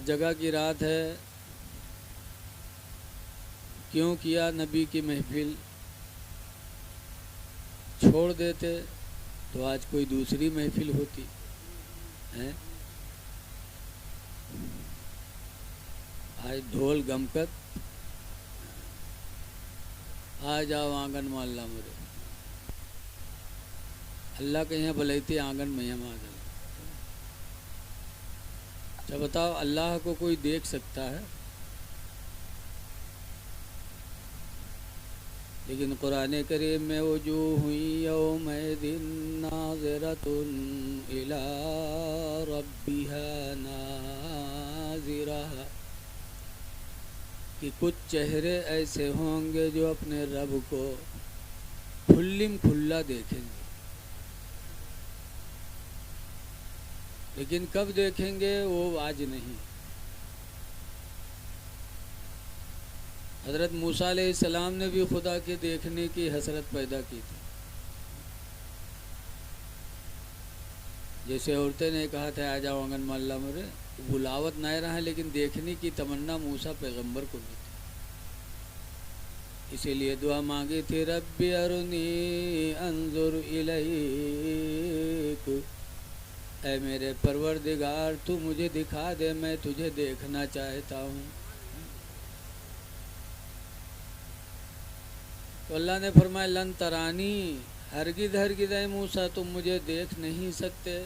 جگہ کی رات ہے، کیوں کیا نبی کی محفل؟ چھوڑ دیتے تو آج کوئی دوسری محفل ہوتی ہے۔ آج ڈھول گمکت، آ جاؤ آنگن میں اللہ مرے، اللہ کے یہاں بلیتی آنگن میں ہم آ جائیں۔ اچھا بتاؤ، اللہ کو کوئی دیکھ سکتا ہے؟ لیکن قرآن کریم میں وجوہ یومئذ ناظرۃ الی ربها ناظرہ، کہ کچھ چہرے ایسے ہوں گے جو اپنے رب کو کھلم کھلا دیکھیں گے، لیکن کب دیکھیں گے وہ آج نہیں۔ حضرت موسیٰ علیہ السلام نے بھی خدا کے دیکھنے کی حسرت پیدا کی تھی، جیسے عورتیں نے کہا تھا آ جاؤ آنگن میں اللہ مرے، بلاوت نہ رہا لیکن دیکھنے کی تمنا موسیٰ پیغمبر کو بھی تھی، اسی لیے دعا مانگی تھی رب ارنی انظر الیک، اے میرے پروردگار تو مجھے دکھا دے، میں تجھے دیکھنا چاہتا ہوں۔ تو اللہ نے فرمایا لن ترانی، ہرگز ہرگز اے موسیٰ تم مجھے دیکھ نہیں سکتے،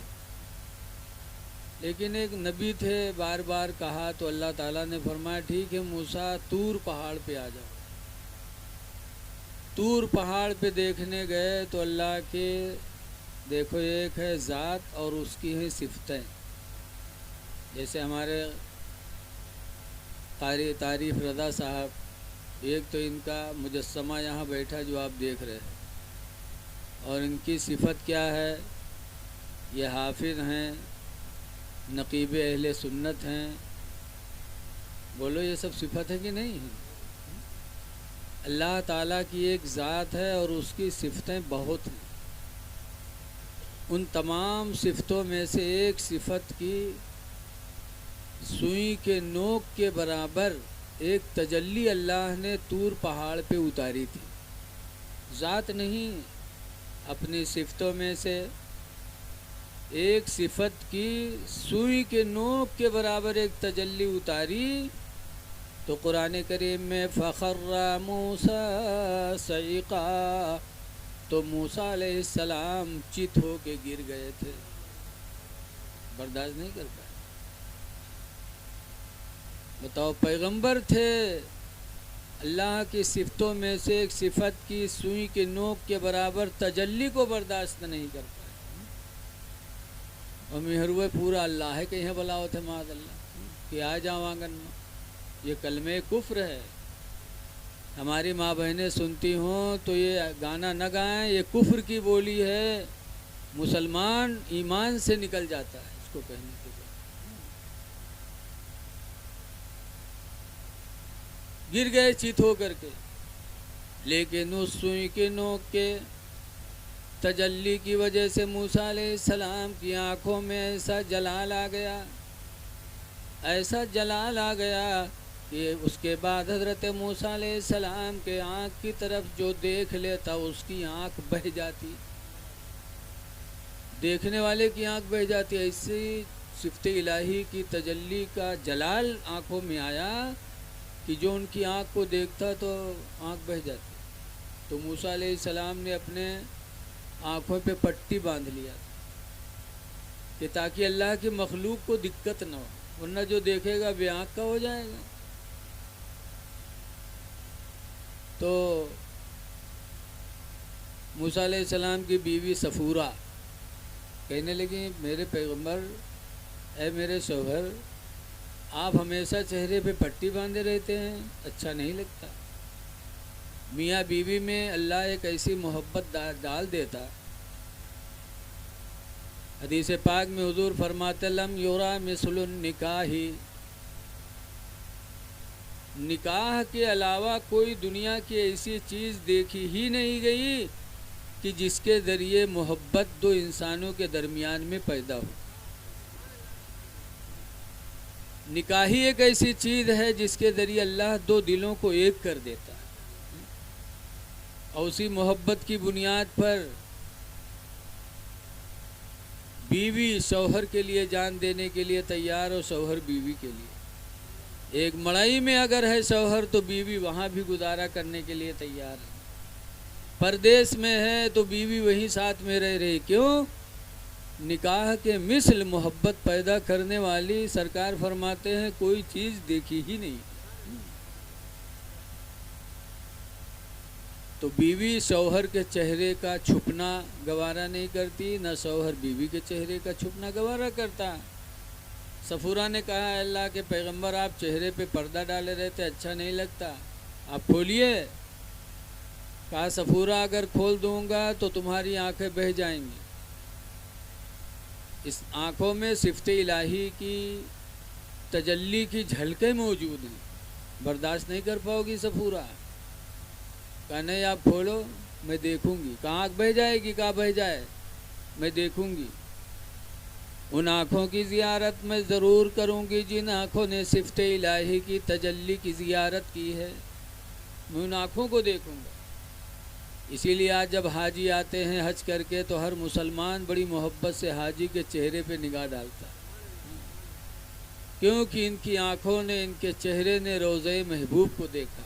لیکن ایک نبی تھے بار بار کہا تو اللہ تعالیٰ نے فرمایا ٹھیک ہے موسیٰ طور پہاڑ پہ آ جاؤ۔ طور پہاڑ پہ دیکھنے گئے تو اللہ کے دیکھو ایک ہے ذات اور اس کی ہیں صفتیں، جیسے ہمارے قاری تعریف رضا صاحب، ایک تو ان کا مجسمہ یہاں بیٹھا جو آپ دیکھ رہے ہیں، اور ان کی صفت کیا ہے؟ یہ حافظ ہیں، نقیب اہل سنت ہیں، بولو یہ سب صفت ہے کہ نہیں ہے؟ اللہ تعالیٰ کی ایک ذات ہے اور اس کی صفتیں بہت ہیں، ان تمام صفتوں میں سے ایک صفت کی سوئی کے نوک کے برابر ایک تجلی اللہ نے طور پہاڑ پہ اتاری تھی، ذات نہیں، اپنی صفتوں میں سے ایک صفت کی سوئی کے نوک کے برابر ایک تجلی اتاری، تو قرآن کریم میں فخر موسیٰ صعقا، تو موسیٰ علیہ السلام چت ہو کے گر گئے تھے، برداشت نہیں کر پائے۔ بتاؤ پیغمبر تھے، اللہ کی صفتوں میں سے ایک صفت کی سوئی کے نوک کے برابر تجلی کو برداشت نہیں کر پائے، اور مہروے پورا اللہ ہے کہ یہاں بلاوت ہے معاذ اللہ کہ آ جاؤ آنگن میں۔ یہ کلمہ کفر ہے، ہماری ماں بہنیں سنتی ہوں تو یہ گانا نہ گائیں، یہ کفر کی بولی ہے، مسلمان ایمان سے نکل جاتا ہے اس کو کہنے کے بعد۔ گر گئے چیت ہو کر کے، لیکن اس سوئی کے نوک کے تجلی کی وجہ سے موسیٰ علیہ السلام کی آنکھوں میں ایسا جلال آ گیا، ایسا جلال آ گیا کہ اس کے بعد حضرت موسیٰ علیہ السلام کے آنکھ کی طرف جو دیکھ لیتا اس کی آنکھ بہہ جاتی، دیکھنے والے کی آنکھ بہہ جاتی۔ ایسی صفت الہی کی تجلی کا جلال آنکھوں میں آیا کہ جو ان کی آنکھ کو دیکھتا تو آنکھ بہہ جاتی۔ تو موسیٰ علیہ السلام نے اپنے آنکھوں پہ پٹی باندھ لیا کہ تاکہ اللہ کی مخلوق کو دقت نہ ہو، ورنہ جو دیکھے گا بے آنکھ کا ہو جائے گا۔ تو موسیٰ علیہ السلام کی بیوی صفورہ کہنے لگی میرے پیغمبر، اے میرے شوہر، آپ ہمیشہ چہرے پہ پٹی باندھے رہتے ہیں، اچھا نہیں لگتا۔ میاں بیوی میں اللہ ایک ایسی محبت ڈال دیتا، حدیث پاک میں حضور فرماتے لم یرا مثل النکاح، نکاح کے علاوہ کوئی دنیا کی ایسی چیز دیکھی ہی نہیں گئی کہ جس کے ذریعے محبت دو انسانوں کے درمیان میں پیدا ہو۔ نکاح ہی ایک ایسی چیز ہے جس کے ذریعے اللہ دو دلوں کو ایک کر دیتا ہے، اور اسی محبت کی بنیاد پر بیوی شوہر کے لیے جان دینے کے لیے تیار، اور شوہر بیوی کے لیے۔ ایک مڑائی میں اگر ہے شوہر تو بیوی وہاں بھی گزارا کرنے کے لیے تیار ہے، پردیس میں ہے تو بیوی وہیں ساتھ میں رہ رہی۔ کیوں؟ نکاح کے مثل محبت پیدا کرنے والی سرکار فرماتے ہیں کوئی چیز دیکھی ہی نہیں۔ تو بیوی شوہر کے چہرے کا چھپنا گوارا نہیں کرتی، نہ شوہر بیوی کے چہرے کا چھپنا گوارا کرتا۔ صفورہ نے کہا اللہ کے پیغمبر آپ چہرے پہ پردہ ڈالے رہتے، اچھا نہیں لگتا، آپ کھولیے۔ کہا صفورہ اگر کھول دوں گا تو تمہاری آنکھیں بہہ جائیں گی، اس آنکھوں میں صفت الہی کی تجلی کی جھلکیں موجود ہیں، برداشت نہیں کر پاؤ گی صفورہ۔ کہا نہیں آپ کھولو میں دیکھوں گی۔ کہاں آنکھ بہہ جائے گی؟ کہاں بہہ جائے، میں دیکھوں گی۔ ان آنکھوں کی زیارت میں ضرور کروں گی جن آنکھوں نے صفت الہی کی تجلی کی زیارت کی ہے، میں ان آنکھوں کو دیکھوں گا۔ اسی لیے آج جب حاجی آتے ہیں حج کر کے تو ہر مسلمان بڑی محبت سے حاجی کے چہرے پہ نگاہ ڈالتا ہے، کیونکہ ان کی آنکھوں نے، ان کے چہرے نے روضہ محبوب کو دیکھا،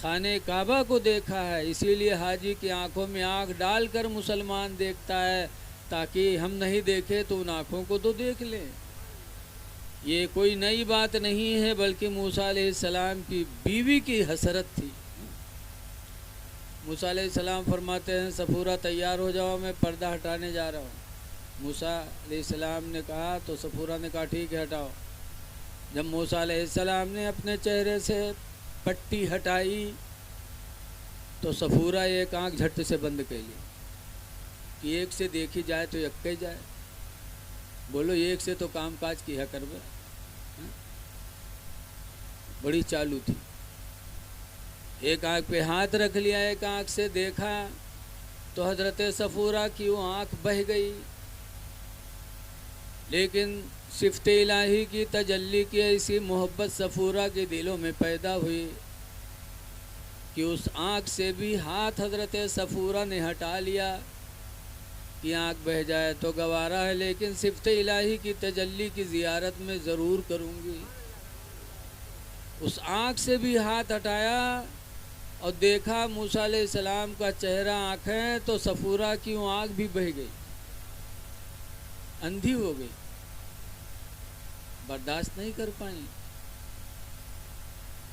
خانہ کعبہ کو دیکھا ہے۔ اسی لیے حاجی کی آنکھوں میں آنکھ ڈال کر مسلمان دیکھتا ہے، تاکہ ہم نہیں دیکھے تو ان آنکھوں کو تو دیکھ لیں۔ یہ کوئی نئی بات نہیں ہے، بلکہ موسیٰ علیہ السلام کی بیوی کی حسرت تھی۔ موسیٰ علیہ السلام فرماتے ہیں صفورہ تیار ہو جاؤ، میں پردہ ہٹانے جا رہا ہوں۔ موسیٰ علیہ السلام نے کہا تو صفورہ نے کہا ٹھیک ہے ہٹاؤ۔ جب موسیٰ علیہ السلام نے اپنے چہرے سے پٹی ہٹائی تو صفورہ ایک آنکھ جھٹ سے بند کر لی کہ ایک سے دیکھی جائے تو یکے جائے۔ بولو ایک سے تو کام کاج کیا کر بے، بڑی چالو تھی۔ ایک آنکھ پہ ہاتھ رکھ لیا، ایک آنکھ سے دیکھا تو حضرت صفورہ کی وہ آنکھ بہہ گئی، لیکن صفت الہی کی تجلی کی ایسی محبت صفورہ کے دلوں میں پیدا ہوئی کہ اس آنکھ سے بھی ہاتھ حضرت صفورہ نے ہٹا لیا کہ آنکھ بہہ جائے تو گوارا ہے، لیکن صفت الہی کی تجلی کی زیارت میں ضرور کروں گی۔ اس آنکھ سے بھی ہاتھ ہٹایا اور دیکھا موسیٰ علیہ السلام کا چہرہ آنکھیں، تو صفورہ کی وہ آنکھ بھی بہہ گئی، اندھی ہو گئی، برداشت نہیں کر پائیں۔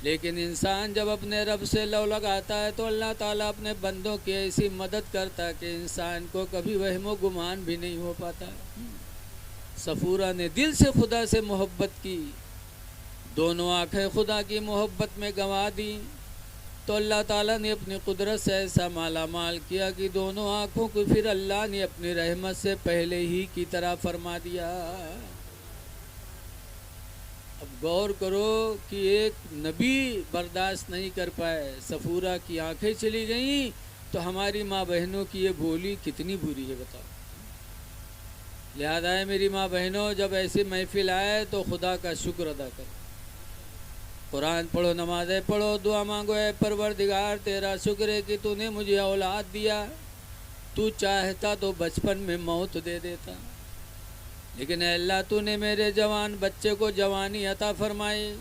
لیکن انسان جب اپنے رب سے لو لگاتا ہے تو اللہ تعالیٰ اپنے بندوں کی ایسی مدد کرتا ہے کہ انسان کو کبھی وہم و گمان بھی نہیں ہو پاتا۔ صفورہ نے دل سے خدا سے محبت کی، دونوں آنکھیں خدا کی محبت میں گنوا دیں، تو اللہ تعالیٰ نے اپنی قدرت سے ایسا مالا مال کیا کہ دونوں آنکھوں کو پھر اللہ نے اپنی رحمت سے پہلے ہی کی طرح فرما دیا۔ اب غور کرو کہ ایک نبی برداشت نہیں کر پائے، صفورہ کی آنکھیں چلی گئیں، تو ہماری ماں بہنوں کی یہ بولی کتنی بری ہے بتاؤ۔ لہذا ہے میری ماں بہنوں، جب ایسی محفل آئے تو خدا کا شکر ادا کرو، قرآن پڑھو، نمازیں پڑھو، دعا مانگو، اے پروردگار تیرا شکر ہے کہ تو نے مجھے اولاد دیا، تو چاہتا تو بچپن میں موت دے دیتا، لیکن اے اللہ تو نے میرے جوان بچے کو جوانی عطا فرمائی،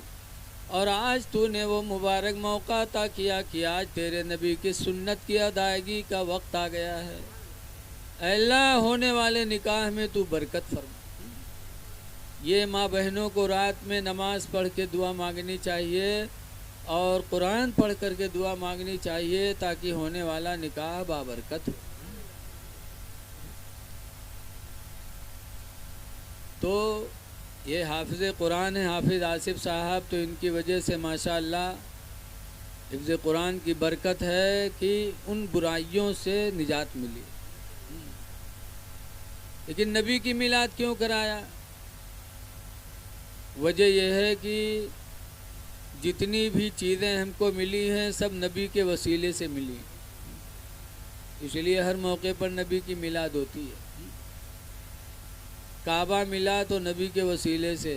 اور آج تو نے وہ مبارک موقع عطا کیا کہ آج تیرے نبی کی سنت کی ادائیگی کا وقت آ گیا ہے۔ اے اللہ ہونے والے نکاح میں تو برکت فرما۔ یہ ماں بہنوں کو رات میں نماز پڑھ کے دعا مانگنی چاہیے اور قرآن پڑھ کر کے دعا مانگنی چاہیے، تاکہ ہونے والا نکاح بابرکت ہو۔ تو یہ حافظ قرآن ہے حافظ آصف صاحب، تو ان کی وجہ سے ماشاءاللہ حفظ قرآن کی برکت ہے کہ ان برائیوں سے نجات ملی۔ لیکن نبی کی میلاد کیوں کرایا؟ وجہ یہ ہے کہ جتنی بھی چیزیں ہم کو ملی ہیں سب نبی کے وسیلے سے ملی، اس لیے ہر موقع پر نبی کی میلاد ہوتی ہے۔ کعبہ ملا تو نبی کے وسیلے سے،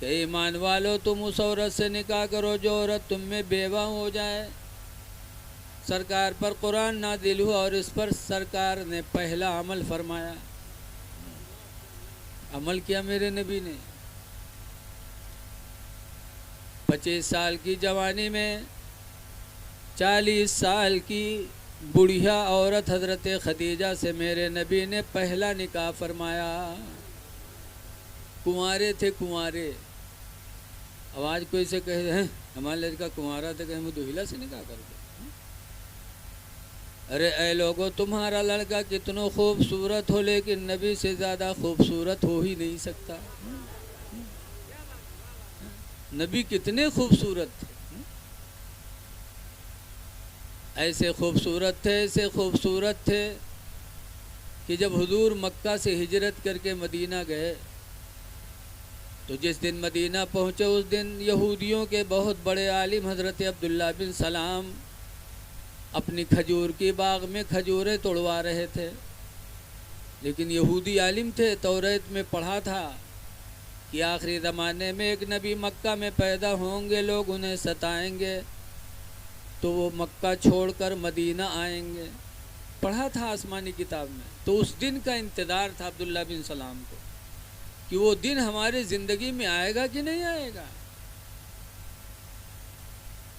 کہ ایمان والو تم اس عورت سے نکاح کرو جو عورت تم میں بیوہ ہو جائے۔ سرکار پر قرآن نازل ہوا اور اس پر سرکار نے پہلا عمل فرمایا، عمل کیا میرے نبی نے۔ 25 سال کی جوانی میں 40 سال کی بڑھیا عورت حضرت خدیجہ سے میرے نبی نے پہلا نکاح فرمایا۔ کنوارے تھے، کنوارے۔ اب آج کوئی سے کہے ہیں ہمارا لڑکا کنوارا تھا کہ ہم دوہلا سے نکاح کر دیں۔ ارے اے لوگو، تمہارا لڑکا کتنا خوبصورت ہو لیکن نبی سے زیادہ خوبصورت ہو ہی نہیں سکتا۔ نبی کتنے خوبصورت تھے، ایسے خوبصورت تھے، ایسے خوبصورت تھے کہ جب حضور مکہ سے ہجرت کر کے مدینہ گئے تو جس دن مدینہ پہنچے اس دن یہودیوں کے بہت بڑے عالم حضرت عبداللہ بن سلام اپنی کھجور کی باغ میں کھجوریں توڑوا رہے تھے، لیکن یہودی عالم تھے، توریت میں پڑھا تھا کہ آخری زمانے میں ایک نبی مکہ میں پیدا ہوں گے، لوگ انہیں ستائیں گے تو وہ مکہ چھوڑ کر مدینہ آئیں گے، پڑھا تھا آسمانی کتاب میں۔ تو اس دن کا انتظار تھا عبداللہ بن سلام کو کہ وہ دن ہماری زندگی میں آئے گا کہ نہیں آئے گا۔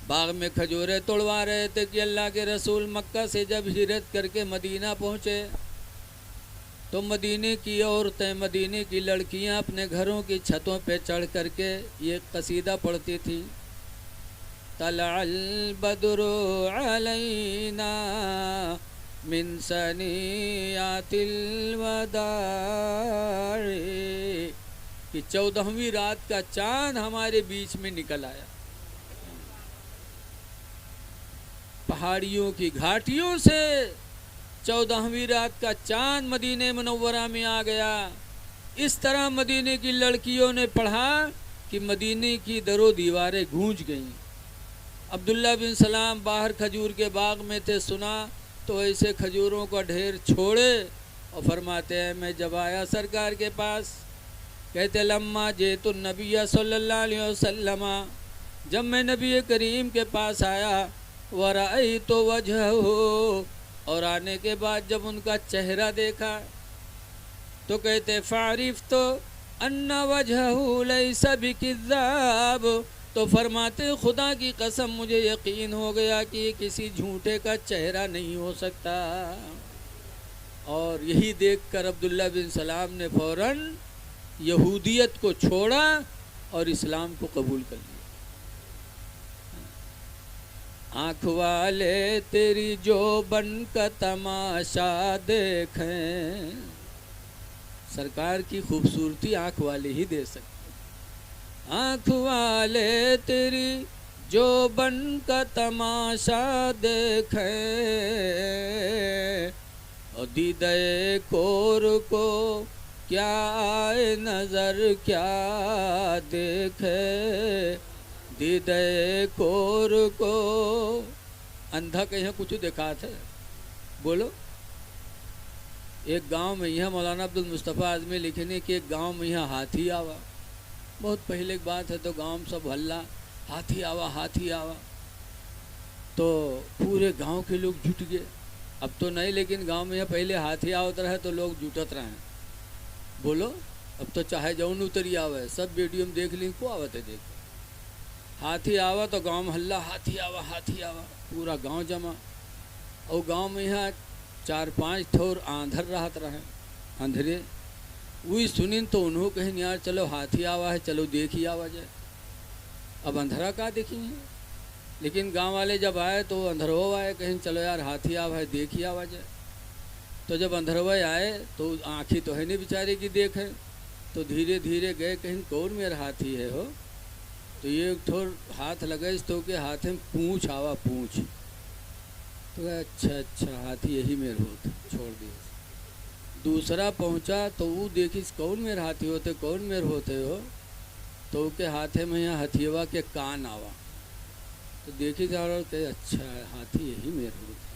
باغ میں کھجوریں توڑوا رہے تھے کہ اللہ کے رسول مکہ سے جب ہجرت کر کے مدینہ پہنچے تو مدینے کی عورتیں، مدینے کی لڑکیاں اپنے گھروں کی چھتوں پہ چڑھ کر کے یہ قصیدہ پڑھتی تھیں، طلع البدر علینا من ثنیات الوداع، کہ 14ویں رات کا چاند ہمارے بیچ میں نکل آیا، پہاڑیوں کی گھاٹیوں سے 14ویں رات کا چاند مدینہ منورہ میں آ گیا۔ اس طرح مدینے کی لڑکیوں نے پڑھا کہ مدینے کی در و دیواریں گونج گئیں۔ عبداللہ بن سلام باہر کھجور کے باغ میں تھے، سنا تو ایسے کھجوروں کا ڈھیر چھوڑے اور فرماتے ہیں میں جب آیا سرکار کے پاس، کہتے لما جیت النبی صلی اللہ علیہ وسلم، جب میں نبی کریم کے پاس آیا، ورأیت وجہہ، اور آنے کے بعد جب ان کا چہرہ دیکھا تو کہتے فعرفت ان وجہہ لیس بکذاب، تو فرماتے خدا کی قسم مجھے یقین ہو گیا کہ یہ کسی جھوٹے کا چہرہ نہیں ہو سکتا۔ اور یہی دیکھ کر عبداللہ بن سلام نے فوراً یہودیت کو چھوڑا اور اسلام کو قبول کر لیا۔ آنکھ والے تیری جو بن کا تماشا دیکھیں، سرکار کی خوبصورتی آنکھ والے ہی دے سکتے۔ آنکھ والے تیری جو بن کا تماشا دیکھیں، اور دیدے کور کو کیا آئے نظر کیا دیکھے، دیدے کور کو اندھا کہیں کچھ دکھا تھے، بولو۔ ایک گاؤں میں یہاں مولانا عبد المصطفیٰ اعظمی لکھنے کہ ایک گاؤں میں یہاں ہاتھی آوا، بہت پہلے کی بات ہے، تو گاؤں میں سب ہلّا ہاتھی آوا ہاتھی آوا، تو پورے گاؤں کے لوگ جٹ گئے۔ اب تو نہیں، لیکن گاؤں میں یہاں پہلے ہاتھی آوت رہے تو لوگ جٹت رہے ہیں، بولو۔ اب تو چاہے جون اتری آوے، سب ویڈیو میں دیکھ لیں کو آوت ہے، دیکھو ہاتھی آوا تو گاؤں میں ہلّا ہاتھی آوا ہاتھی آوا، پورا گاؤں جمع۔ اور گاؤں میں یہاں 4-5 تھور آندھر رہت رہے، اندھرے وہی سنیں تو انہوں کہیں یار چلو ہاتھی آوا ہے، چلو دیکھی آوا جائے۔ اب اندھرا کا دیکھی ہے، لیکن گاؤں والے جب آئے تو اندھرو آئے، کہیں چلو یار ہاتھی آوا ہے دیکھی آوا جائے۔ تو جب اندھروے آئے تو آنکھیں تو ہے نہیں بیچارے کی دیکھیں، تو دھیرے دھیرے گئے، کہیں کون میرا ہاتھی ہے ہو، تو یہ ایک تھوڑ ہاتھ لگا اس تو کہ ہاتھ میں پونچھ آوا پونچھ، تو اچھا ہاتھی یہی میرے ہوتا، چھوڑ دیا۔ دوسرا پہنچا تو وہ دیکھی کون میرے ہاتھی ہوتے کون میرے ہوتے ہو، تو کے ہاتھے میں یہاں ہتھیوا کے کان آوا، تو دیکھی جا رہا کہ اچھا ہاتھی یہی میرے ہوتا۔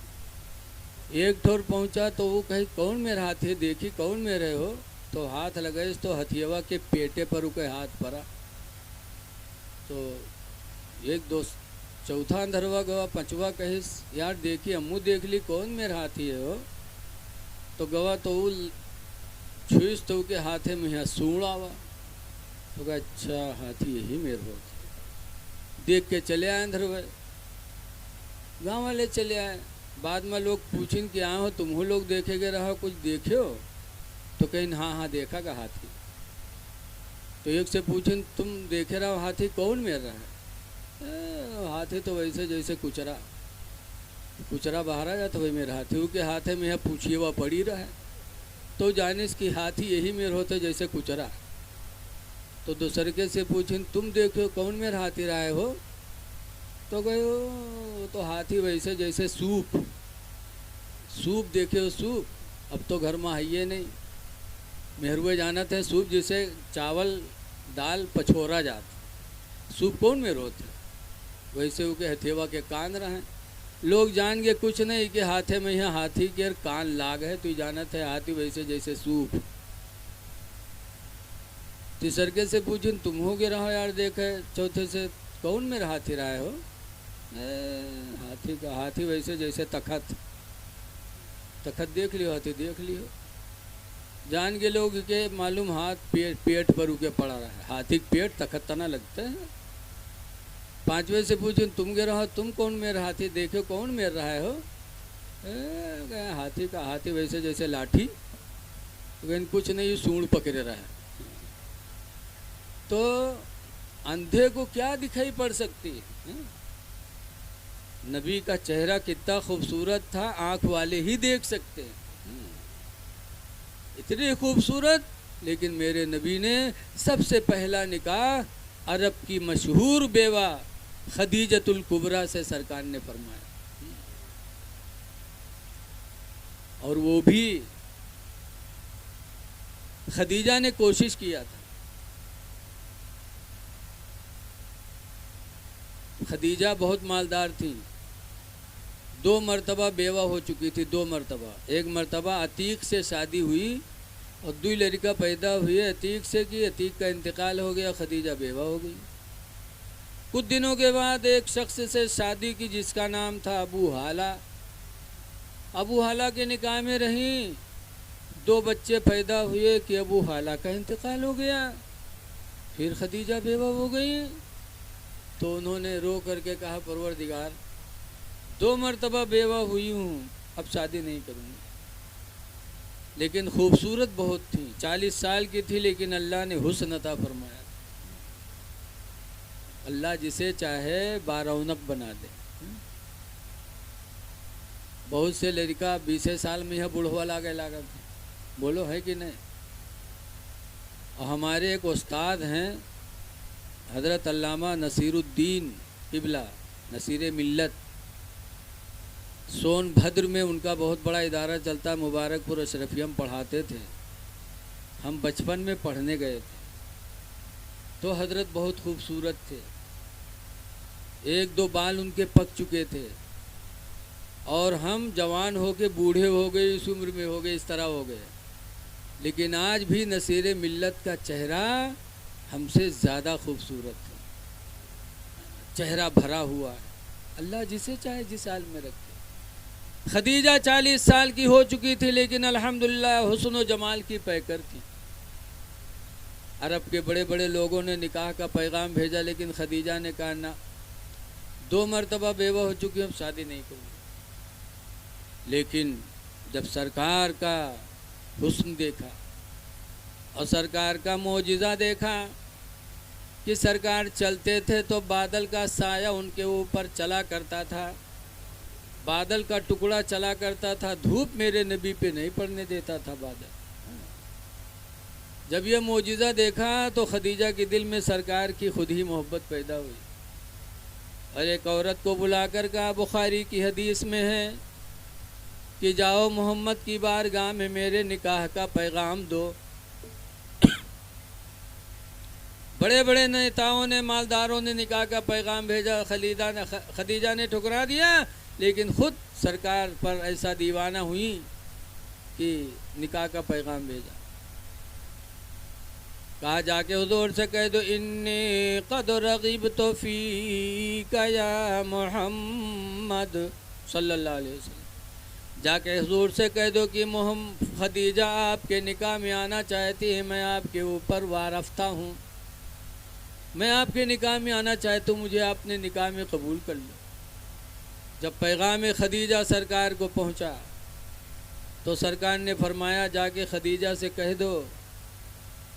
ایک ٹھور پہنچا تو وہ کہیں کون میرے ہاتھی، دیکھی کون میرے ہو، تو ہاتھ لگائے تو ہتھیوا کے پیٹے پر کے ہاتھ پڑا، تو ایک دوست چوتھا اندروا گوا پنچوا کہیس یار دیکھی امو دیکھ لی کون میرا ہاتھی ہے وہ تو گوا تو چھوئس تو کے ہاتھے میں یہاں سوڑ آوا تو کہا اچھا ہاتھی یہی میرا ہوتا دیکھ کے چلے آئے اندروا گاؤں والے چلے آئے بعد میں لوگ پوچھیں کہ آئے ہو تم ہو لوگ دیکھے گے رہا کچھ دیکھے ہو تو کہیں ہاں دیکھا گا ہاتھی تو ایک سے پوچھیں تم دیکھے رہا ہاتھی کون میرا ہے ہاتھی تو ویسے جیسے کچرا باہر آ جاتا وہی میرا ہاتھی وہ کے ہاتھے میں پوچھیے وہ پڑی رہا ہے تو جانس کی ہاتھی یہی میرا ہوتا جیسے کچرا تو دوسرے کے سے پوچھیں تم دیکھو کون میرا ہاتھی رہے ہو تو گئے تو ہاتھی ویسے جیسے سوپ دیکھے ہو سوپ اب تو گھر میں آئیے نہیں مہروے جانا تھے سوپ جسے چاول دال پچھورا جاتا سوپ کون میں روتے ویسے وہ کے ہتھیوا کے کان رہے لوگ جان گے کچھ نہیں کہ ہاتھے میں یہاں ہاتھی کے کان لاگ ہے تو جانت ہے ہاتھی ویسے جیسے سوپ تیسرکے سے پوچھیں تم ہو گے رہو یار دیکھے چوتھے سے کون میرا ہاتھی رہے ہو ہاتھی ویسے جیسے تخت دیکھ لیو ہاتھی دیکھ لیو جان کے لوگ کہ معلوم ہاتھ پیٹ پر اکے پڑا رہا ہے ہاتھی پیٹ تخت تنا لگتا ہے پانچویں سے پوچھیں تم گے رہو تم کون میرا ہاتھی دیکھو کون میرا رہے ہو ہاتھی ویسے جیسے لاٹھی لیکن کچھ نہیں سونڑ پکڑے رہا ہے تو اندھے کو کیا دکھائی پڑ سکتی ہے نبی کا چہرہ کتنا خوبصورت تھا آنکھ والے ہی دیکھ سکتے ہیں اتنی خوبصورت لیکن میرے نبی نے سب سے پہلا نکاح عرب کی مشہور بیوہ خدیجۃ الکبریٰ سے سرکار نے فرمایا اور وہ بھی خدیجہ نے کوشش کیا تھا خدیجہ بہت مالدار تھی 2 مرتبہ بیوہ ہو چکی تھی 2 مرتبہ ایک مرتبہ عتیق سے شادی ہوئی اور 2 لڑکا پیدا ہوئی عتیق سے کی عتیق کا انتقال ہو گیا خدیجہ بیوہ ہو گئی کچھ دنوں کے بعد ایک شخص سے شادی کی جس کا نام تھا ابو حالہ کے نکاح میں رہیں 2 بچے پیدا ہوئے کہ ابو حالہ کا انتقال ہو گیا پھر خدیجہ بیوہ ہو گئی تو انہوں نے رو کر کے کہا پروردگار 2 مرتبہ بیوہ ہوئی ہوں اب شادی نہیں کروں گی لیکن خوبصورت بہت تھی 40 سال کی تھی لیکن اللہ نے حسن عطا فرمایا اللہ جسے چاہے 12 بنا دے بہت سے لڑکا 20 سال میں یہ بوڑھوا لاگا بولو ہے کہ نہیں اور ہمارے ایک استاد ہیں حضرت علامہ نصیر الدین قبلہ نصیر ملت سون بھدر میں ان کا بہت بڑا ادارہ چلتا ہے مبارک پور اشرفیہ ہم پڑھاتے تھے ہم بچپن میں پڑھنے گئے تھے تو حضرت بہت خوبصورت تھے 1-2 بال ان کے پک چکے تھے اور ہم جوان ہو کے بوڑھے ہو گئے اس عمر میں ہو گئے اس طرح ہو گئے لیکن آج بھی نصیر ملت کا چہرہ ہم سے زیادہ خوبصورت ہے چہرہ بھرا ہوا ہے اللہ جسے چاہے جس حال میں رکھے خدیجہ 40 سال کی ہو چکی تھی لیکن الحمدللہ حسن و جمال کی پیکر تھی عرب کے بڑے بڑے لوگوں نے نکاح کا پیغام بھیجا لیکن خدیجہ نے کہا نہ 2 مرتبہ بیوہ ہو چکی ہم شادی نہیں کریں لیکن جب سرکار کا حسن دیکھا اور سرکار کا معجزہ دیکھا کہ سرکار چلتے تھے تو بادل کا سایہ ان کے اوپر چلا کرتا تھا بادل کا ٹکڑا چلا کرتا تھا دھوپ میرے نبی پہ نہیں پڑنے دیتا تھا بادل جب یہ معجزہ دیکھا تو خدیجہ کے دل میں سرکار کی خود ہی محبت پیدا ہوئی اور ایک عورت کو بلا کر کہا بخاری کی حدیث میں ہے کہ جاؤ محمد کی بارگاہ میں میرے نکاح کا پیغام دو بڑے بڑے نیتاؤں نے مالداروں نے نکاح کا پیغام بھیجا خدیجہ نے ٹھکرا دیا لیکن خود سرکار پر ایسا دیوانہ ہوئی کہ نکاح کا پیغام بھیجا کہا جا کے حضور سے کہہ دو انی قد رغبت فیک یا محمد صلی اللہ علیہ وسلم، جا کے حضور سے کہہ دو کہ خدیجہ آپ کے نکاح میں آنا چاہتی ہے، میں آپ کے اوپر وارفتہ ہوں، میں آپ کے نکاح میں آنا چاہتا ہوں، مجھے اپنے نکاح میں قبول کر لو۔ جب پیغام خدیجہ سرکار کو پہنچا تو سرکار نے فرمایا جا کے خدیجہ سے کہہ دو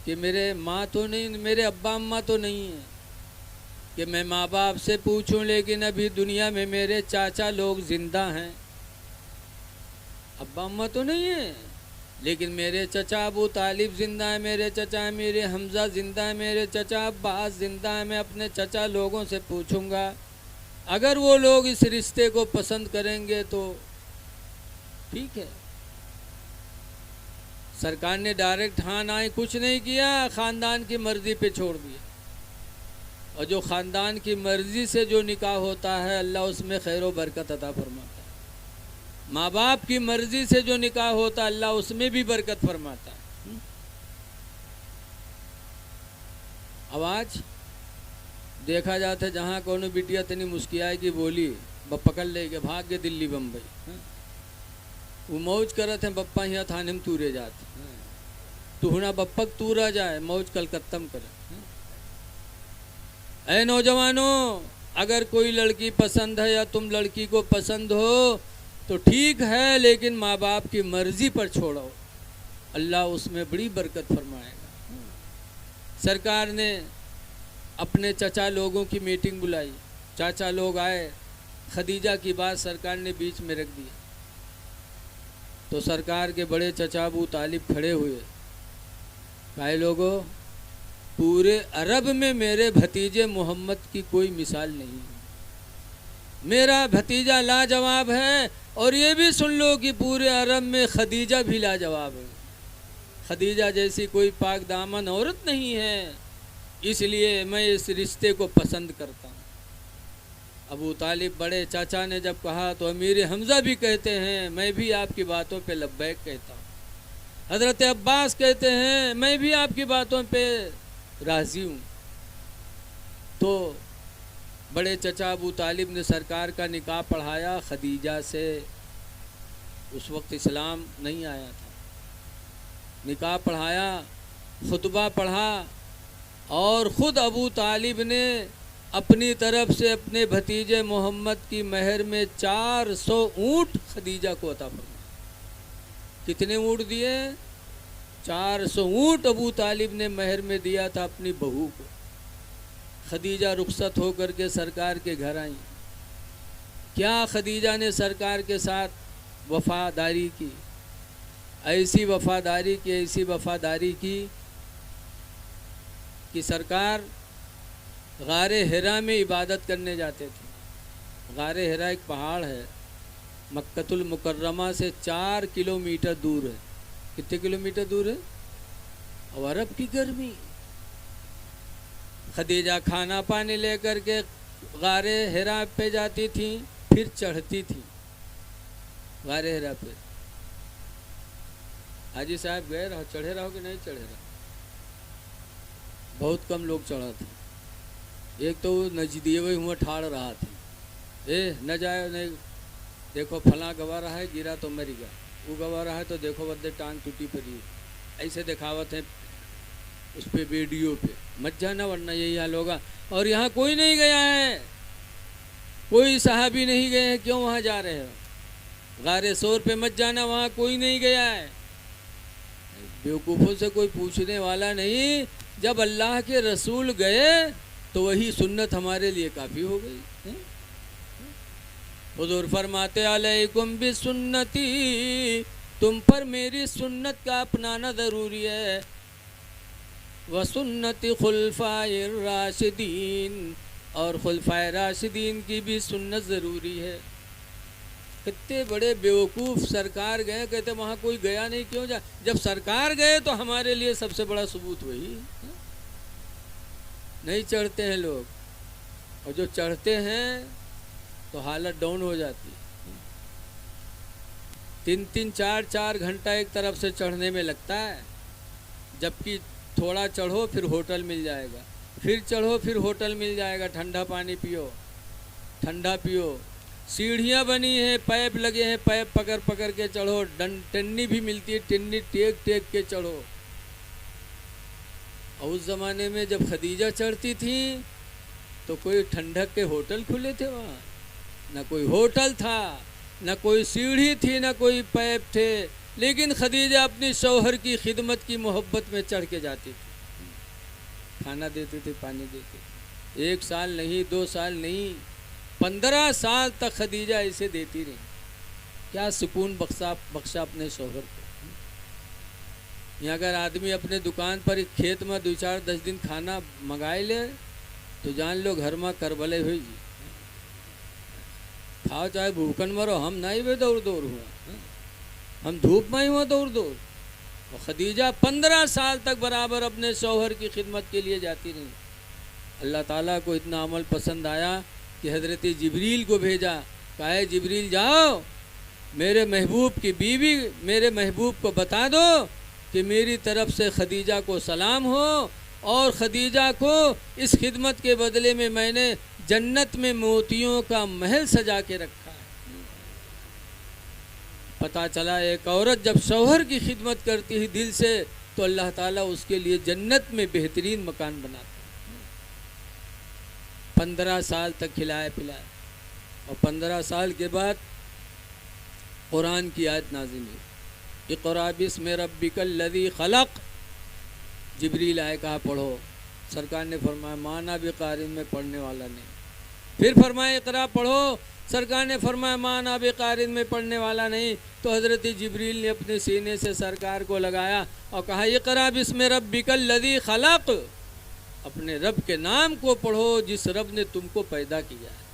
کہ میرے ماں تو نہیں، میرے ابا اماں تو نہیں ہیں کہ میں ماں باپ سے پوچھوں، لیکن ابھی دنیا میں میرے چاچا لوگ زندہ ہیں، ابا اماں تو نہیں ہیں، لیکن میرے چچا ابو طالب زندہ ہیں، میرے چچا میرے حمزہ زندہ ہیں، میرے چچا عباس زندہ ہیں، میں اپنے چچا لوگوں سے پوچھوں گا، اگر وہ لوگ اس رشتے کو پسند کریں گے تو ٹھیک ہے۔ سرکار نے ڈائریکٹ ہاں نہ کچھ نہیں کیا، خاندان کی مرضی پہ چھوڑ دیا، اور جو خاندان کی مرضی سے جو نکاح ہوتا ہے اللہ اس میں خیر و برکت عطا فرماتا ہے، ماں باپ کی مرضی سے جو نکاح ہوتا ہے اللہ اس میں بھی برکت فرماتا ہے۔ اب آج دیکھا جاتا ہے جہاں کونوں بٹیا تنی مسکیائے کی بولی پکڑ لے کے بھاگ گئے دلی بمبئی، وہ موج کرت ہیں بپا یہاں تھانے میں تورے جاتے تو ہونا بپک تورا جائے موج کلکتہ میں کرے۔ اے نوجوانوں، اگر کوئی لڑکی پسند ہے یا تم لڑکی کو پسند ہو تو ٹھیک ہے، لیکن ماں باپ کی مرضی پر چھوڑو، اللہ اس میں بڑی برکت فرمائے گا۔ سرکار نے اپنے چچا لوگوں کی میٹنگ بلائی، چاچا لوگ آئے، خدیجہ کی بات سرکار نے بیچ میں رکھ دی، تو سرکار کے بڑے چچا ابو طالب کھڑے ہوئے، کہے لوگوں پورے عرب میں میرے بھتیجے محمد کی کوئی مثال نہیں ہے، میرا بھتیجا لاجواب ہے، اور یہ بھی سن لو کہ پورے عرب میں خدیجہ بھی لاجواب ہے، خدیجہ جیسی کوئی پاک دامن عورت نہیں ہے، اس لیے میں اس رشتے کو پسند کرتا ہوں۔ ابو طالب بڑے چاچا نے جب کہا تو امیر حمزہ بھی کہتے ہیں میں بھی آپ کی باتوں پہ لبیک کہتا ہوں، حضرت عباس کہتے ہیں میں بھی آپ کی باتوں پہ راضی ہوں۔ تو بڑے چچا ابو طالب نے سرکار کا نکاح پڑھایا خدیجہ سے، اس وقت اسلام نہیں آیا تھا، نکاح پڑھایا، خطبہ پڑھا، اور خود ابو طالب نے اپنی طرف سے اپنے بھتیجے محمد کی مہر میں 400 اونٹ خدیجہ کو عطا فرمایا۔ کتنے اونٹ دیے؟ 400 اونٹ ابو طالب نے مہر میں دیا تھا اپنی بہو کو۔ خدیجہ رخصت ہو کر کے سرکار کے گھر آئیں، کیا خدیجہ نے سرکار کے ساتھ وفاداری کی، ایسی وفاداری کی، ایسی وفاداری کی کہ سرکار غار حرا میں عبادت کرنے جاتے تھے۔ غار حرا ایک پہاڑ ہے، مکۃ المکرمہ سے 4 کلومیٹر دور ہے۔ کتنے کلومیٹر دور ہے؟ اور عرب کی گرمی، خدیجہ کھانا پانی لے کر کے غار حرا پہ جاتی تھیں، پھر چڑھتی تھیں غار حرا پہ۔ حاجی صاحب گئے رہو، چڑھے رہو کہ نہیں چڑھے رہو؟ بہت کم لوگ چڑھا تھے، ایک تو وہ نجدیے ہوئے ہوا ٹھاڑ رہا تھا، نہ جائے نہیں، دیکھو فلاں گوا رہا ہے گرا تو مر گیا، وہ گوا رہا ہے تو دیکھو بدے ٹانگ ٹوٹی پڑی، ایسے دکھاوت ہے اس پہ ویڈیو پہ، مت جانا ورنہ یہی حال ہوگا۔ اور یہاں کوئی نہیں گیا ہے، کوئی صحابی نہیں گئے ہیں، کیوں وہاں جا رہے ہو؟ غار سور پہ مت جانا، وہاں کوئی نہیں گیا ہے۔ بیوقوفوں سے کوئی پوچھنے والا نہیں، جب اللہ کے رسول گئے تو وہی سنت ہمارے لیے کافی ہو گئی۔ حضور فرماتے علیکم بسنتی، تم پر میری سنت کا اپنانا ضروری ہے، وسنت خلفائے الراشدین، اور خلفائے راشدین کی بھی سنت ضروری ہے۔ کتنے بڑے بیوقوف، سرکار گئے کہتے وہاں کوئی گیا نہیں، کیوں جا؟ جب سرکار گئے تو ہمارے لیے سب سے بڑا ثبوت وہی ہے۔ نہیں چڑھتے ہیں لوگ، اور جو چڑھتے ہیں تو حالت ڈاؤن ہو جاتی ہے، 3-4 گھنٹہ ایک طرف سے چڑھنے میں لگتا ہے، جبکہ تھوڑا چڑھو پھر ہوٹل مل جائے گا، پھر چڑھو پھر ہوٹل مل جائے گا، ٹھنڈا پانی پیو، ٹھنڈا پیو، سیڑھیاں بنی ہیں، پائپ لگے ہیں، پائپ پکڑ پکڑ کے چڑھو، ٹنی بھی ملتی ہے، ٹنی ٹیک ٹیک کے چڑھو۔ اور اس زمانے میں جب خدیجہ چڑھتی تھیں تو کوئی ٹھنڈک کے ہوٹل کھلے تھے وہاں؟ نہ کوئی ہوٹل تھا، نہ کوئی سیڑھی تھی، نہ کوئی پائپ تھے، لیکن خدیجہ اپنی شوہر کی خدمت کی محبت میں چڑھ کے جاتی تھی، کھانا دیتے تھے، پانی دیتے تھے، 1 سال نہیں، 2 سال نہیں، 15 سال تک خدیجہ اسے دیتی رہی۔ کیا سکون بخشا اپنے شوہر کو۔ یا اگر آدمی اپنے دکان پر ایک کھیت میں 2-4-10 دن کھانا منگائے لے تو جان لو گھر میں کربلے ہوئی جی، کھاؤ چاہے بھوکن مرو، ہم نہیں بے دور دور ہوا، ہم دھوپ میں ہی ہوا دور دور۔ اور خدیجہ 15 سال تک برابر اپنے شوہر کی خدمت کے لیے جاتی رہی۔ اللہ تعالیٰ کو اتنا عمل پسند آیا کہ حضرت جبریل کو بھیجا، کہا ہے جبریل جاؤ میرے محبوب کی بیوی، میرے محبوب کو بتا دو کہ میری طرف سے خدیجہ کو سلام ہو، اور خدیجہ کو اس خدمت کے بدلے میں نے جنت میں موتیوں کا محل سجا کے رکھا ہے۔ پتہ چلا ایک عورت جب شوہر کی خدمت کرتی ہے دل سے تو اللہ تعالیٰ اس کے لیے جنت میں بہترین مکان بناتا ہے۔ 15 سال تک کھلایا پلایا، اور 15 سال کے بعد قرآن کی آیت نازل ہوئی، اقرأ باسم ربک الذی خلق۔ جبریل آئے، کہا پڑھو، سرکار نے فرمایا مانا بقارئ، میں پڑھنے والا نہیں۔ پھر فرمایا اقرا پڑھو، سرکار نے فرمایا مانا بقارئ، میں پڑھنے والا نہیں۔ تو حضرت جبریل نے اپنے سینے سے سرکار کو لگایا اور کہا اقرأ باسم ربک الذی خلق، اپنے رب کے نام کو پڑھو جس رب نے تم کو پیدا کیا ہے۔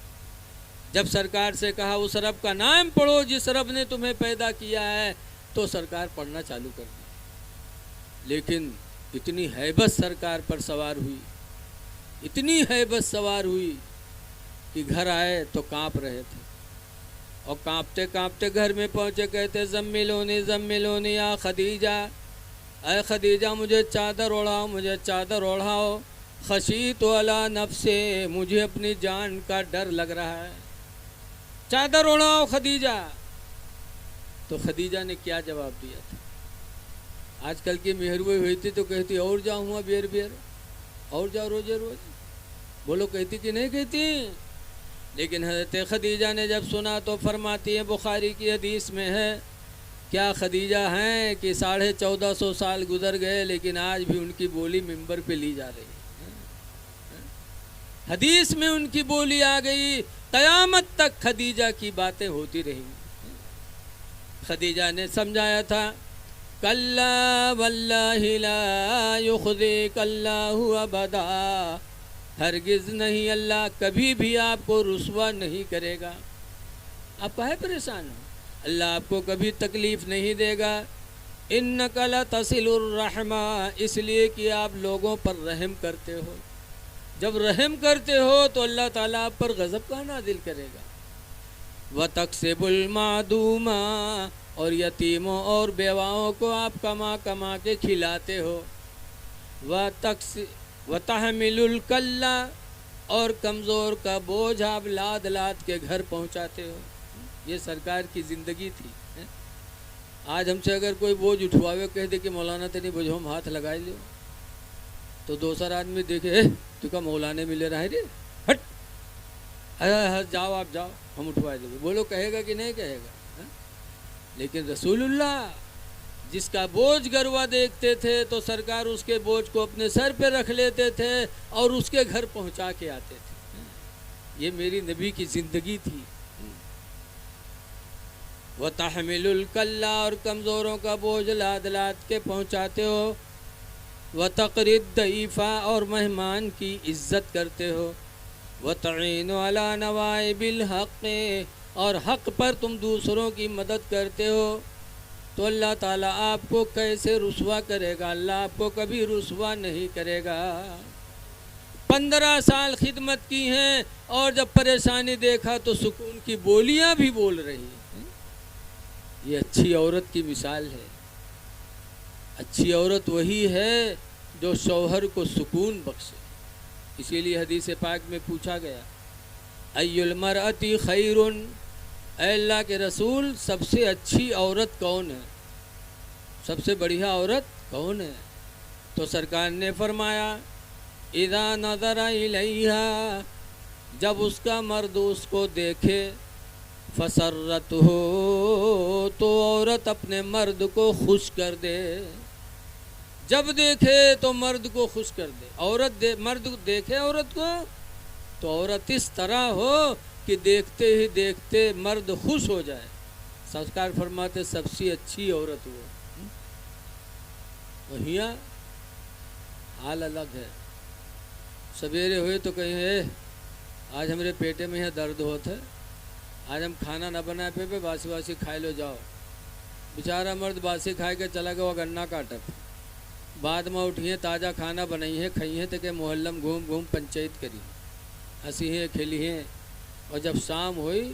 جب سرکار سے کہا اس رب کا نام پڑھو جس رب نے تمہیں پیدا کیا ہے، تو سرکار پڑھنا چالو کر دیا۔ لیکن اتنی ہیبت سرکار پر سوار ہوئی، اتنی ہیبت سوار ہوئی کہ گھر آئے تو کانپ رہے تھے، اور کانپتے کانپتے گھر میں پہنچے، کہتے زملونی زملونی یا خدیجہ، اے خدیجہ مجھے چادر اوڑھاؤ، مجھے چادر اوڑھاؤ، خشیت علی نفسے، مجھے اپنی جان کا ڈر لگ رہا ہے، چادر اوڑھاؤ خدیجہ۔ تو خدیجہ نے کیا جواب دیا تھا؟ آج کل کی مہروئی ہوئی تھی تو کہتی اور جاؤں ہوا بیر بیر، اور جاؤ روزے روز، بولو کہتی کہ نہیں کہتی؟ لیکن حضرت خدیجہ نے جب سنا تو فرماتی ہے، بخاری کی حدیث میں ہے، کیا خدیجہ ہیں کہ 1450 سال گزر گئے لیکن آج بھی ان کی بولی ممبر پہ لی جا رہی ہے، حدیث میں ان کی بولی آ گئی، قیامت تک خدیجہ کی باتیں ہوتی رہیں گی۔ خدیجہ نے سمجھایا تھا، کلا واللہ لا یخزیک اللہ ابدا، ہرگز نہیں، اللہ کبھی بھی آپ کو رسوا نہیں کرے گا۔ آپ کاہے پریشان ہو؟ اللہ آپ کو کبھی تکلیف نہیں دے گا۔ انک لتصل الرحمہ، اس لیے کہ آپ لوگوں پر رحم کرتے ہو، جب رحم کرتے ہو تو اللہ تعالیٰ آپ پر غضب کا نازل کرے گا۔ وتکسب المعدوم، اور یتیموں اور بیواؤں کو آپ کما کما کے کھلاتے ہو۔ وتحمل الکل، اور کمزور کا بوجھ آپ لاد لاد کے گھر پہنچاتے ہو۔ یہ سرکار کی زندگی تھی۔ آج ہم سے اگر کوئی بوجھ اٹھواوے، کہہ دے کہ مولانا تنی بوجھو ہم ہاتھ لگائے لو، تو دوسرا آدمی دیکھے تو کا مولانے ملے رہا ہے رے، ہٹ جاؤ، آپ جاؤ، ہم اٹھوائے دیں گے، بولو کہے گا کہ نہیں کہے گا؟ لیکن رسول اللہ جس کا بوجھ گروا دیکھتے تھے تو سرکار اس کے بوجھ کو اپنے سر پہ رکھ لیتے تھے اور اس کے گھر پہنچا کے آتے تھے۔ یہ میری نبی کی زندگی تھی۔ وتحمل الکل، اور کمزوروں کا بوجھ لاد لاد کے پہنچاتے ہو۔ وتقری الضیف، اور مہمان کی عزت کرتے ہو۔ وتعین علی نوائب الحق، اور حق پر تم دوسروں کی مدد کرتے ہو۔ تو اللہ تعالیٰ آپ کو کیسے رسوا کرے گا؟ اللہ آپ کو کبھی رسوا نہیں کرے گا۔ 15 سال خدمت کی ہیں، اور جب پریشانی دیکھا تو سکون کی بولیاں بھی بول رہی ہیں۔ یہ اچھی عورت کی مثال ہے۔ اچھی عورت وہی ہے جو شوہر کو سکون بخشے. اسی لیے حدیث پاک میں پوچھا گیا ای المرأتی خیر، اے اللہ کے رسول سب سے اچھی عورت کون ہے، سب سے بڑھیا عورت کون ہے؟ تو سرکار نے فرمایا اذا نظر الیہا، جب اس کا مرد اس کو دیکھے، فسرت ہو، تو عورت اپنے مرد کو خوش کر دے. جب دیکھے تو مرد کو خوش کر دے. مرد دیکھے عورت کو تو عورت اس طرح ہو کہ دیکھتے ہی دیکھتے مرد خوش ہو جائے. سرکار فرماتے سب سے اچھی عورت وہ. وہیاں حال الگ ہے. سویرے ہوئے تو کہیں ہے آج ہمارے پیٹے میں درد ہوتا ہے، آج ہم کھانا نہ بنائے پہ باسی باسی کھائے لو جاؤ. بیچارہ مرد باسی کھائے کے چلا گیا گنا کاٹت. بعد میں اٹھیے تازہ کھانا بنائی ہے کھائی ہے تو کہ محلم گھوم گھوم پنچایت کری، ہنسی ہیں کھیلی ہیں. اور جب شام ہوئی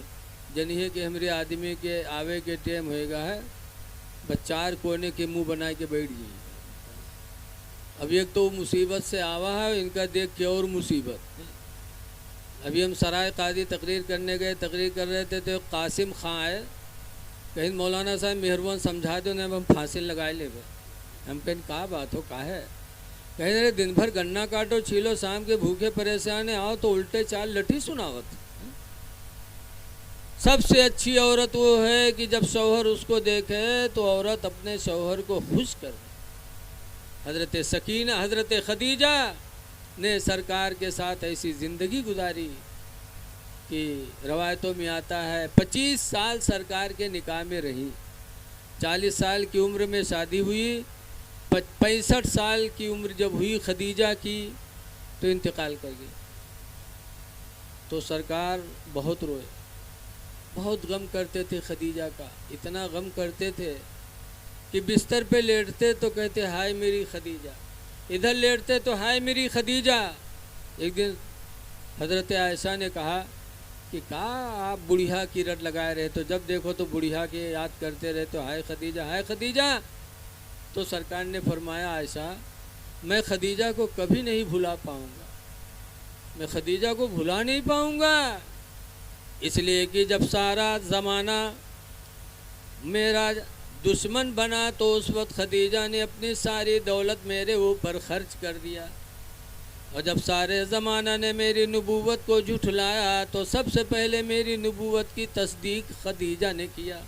جنی ہے کہ ہمارے آدمی کے آوے کے ٹائم ہوئے گا ہے، بچار کونے کے منہ بنا کے بیٹھ گئی. اب ایک تو مصیبت سے آوا ہے، ان کا دیکھ کے اور مصیبت. ابھی ہم سرائے قاضی تقریر کرنے گئے، تقریر کر رہے تھے تو قاسم خان آئے، کہیں مولانا صاحب مہربان سمجھا دو انہیں ہم پھانسی لگائے لے گئے. ہم کہیں کہا بات ہو کہا ہے، کہیں رہے دن بھر گنا کاٹو چھیلو، شام کے بھوکے پریشان آؤ تو الٹے چال لٹھی سناوت. سب سے اچھی عورت وہ ہے کہ جب شوہر اس کو دیکھے تو عورت اپنے شوہر کو خوش کر دے. حضرت سکینہ، حضرت خدیجہ نے سرکار کے ساتھ ایسی زندگی گزاری کہ روایتوں میں آتا ہے 25 سال سرکار کے نکاح میں رہی. 40 سال کی عمر میں شادی ہوئی، 65 سال کی عمر جب ہوئی خدیجہ کی تو انتقال کر گئی. تو سرکار بہت روئے، بہت غم کرتے تھے خدیجہ کا. اتنا غم کرتے تھے کہ بستر پہ لیٹتے تو کہتے ہائے میری خدیجہ، ادھر لیٹتے تو ہائے میری خدیجہ. ایک دن حضرت عائشہ نے کہا کہ آپ بڑھیا کی رٹ لگائے رہے تو جب دیکھو تو بڑھیا کے یاد کرتے رہے تو ہائے خدیجہ ہائے خدیجہ. تو سرکار نے فرمایا عائشہ میں خدیجہ کو کبھی نہیں بھلا پاؤں گا، میں خدیجہ کو بھلا نہیں پاؤں گا. اس لیے کہ جب سارا زمانہ میرا دشمن بنا تو اس وقت خدیجہ نے اپنی ساری دولت میرے اوپر خرچ کر دیا، اور جب سارے زمانہ نے میری نبوت کو جھٹلایا تو سب سے پہلے میری نبوت کی تصدیق خدیجہ نے کیا.